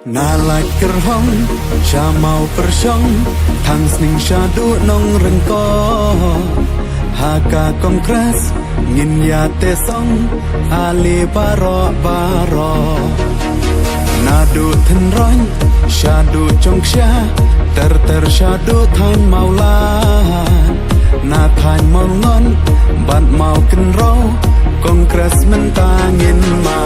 Nalak kerhong, sya mau persyong, thang sning sya du nong rengko. Haka kongres, ngin ya tesong, ali baro baro. Nadu thân roin, sya du chong sya, ter sya du than mau lan. Na than mau ngon, ban mau ken ro, kongres mentangin ma.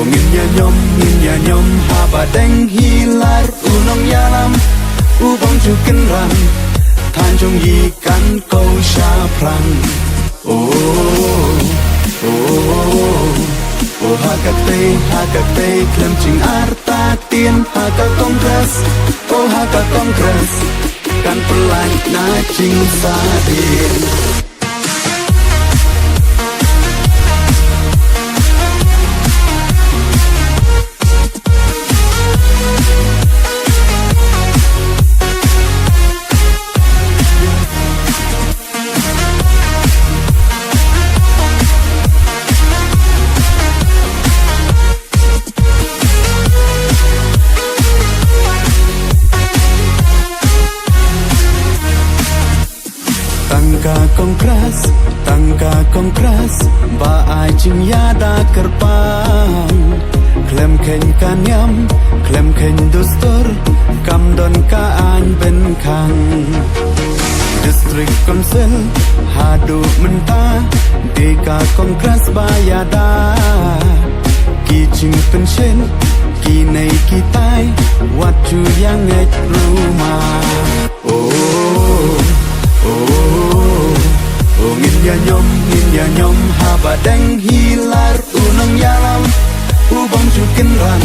Ngin ya nyom haba deng hilar unong yalam ubong juken ran than jong yi kan ko sha prang hakate klem ching arta tien haka kongres haka kongres kan pelai na ching sadin. Tangga kongres, ba ai ching yada kerpang. Klem ken kanyam, klem ken dustur, kam don ka an ben kang. District Council, hadu menta, deka kongres ba yada. Ki ching pensyen, ki nei ki tai, wat ju yang et rumah. Ngin ya nyom haba deng hilar unong yalam ubong juken ran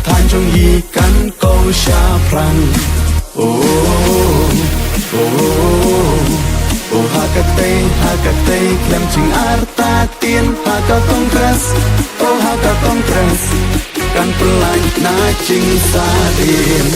than jong yi kan ko sha prang hakate klem ching arta tien haka kongres kan pelai na ching sadin.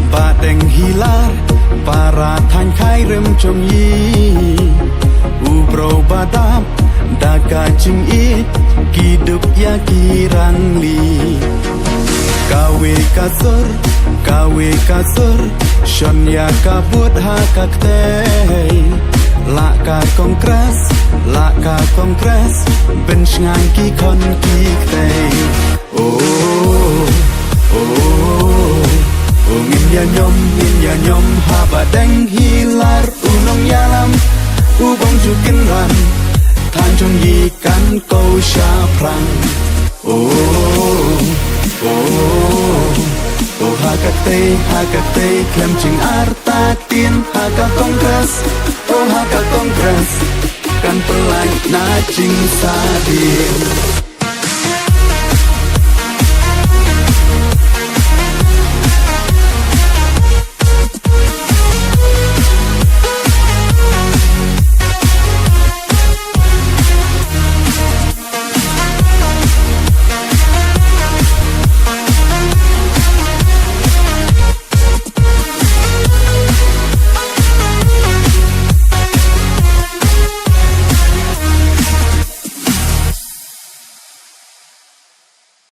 Badeng hilar para than khai rem chom yi ubro badap daga ching i kiduk ya kirang li kawe kasur shon ya kabut hakakte laka kongres ben ngang ki kon ki kte ngin ya nyom haba deng hilar unong yalam ubong juken ran than jong yi kan ko sha prang hakate klem ching arta tien haka kongres kan pelai na ching sadin.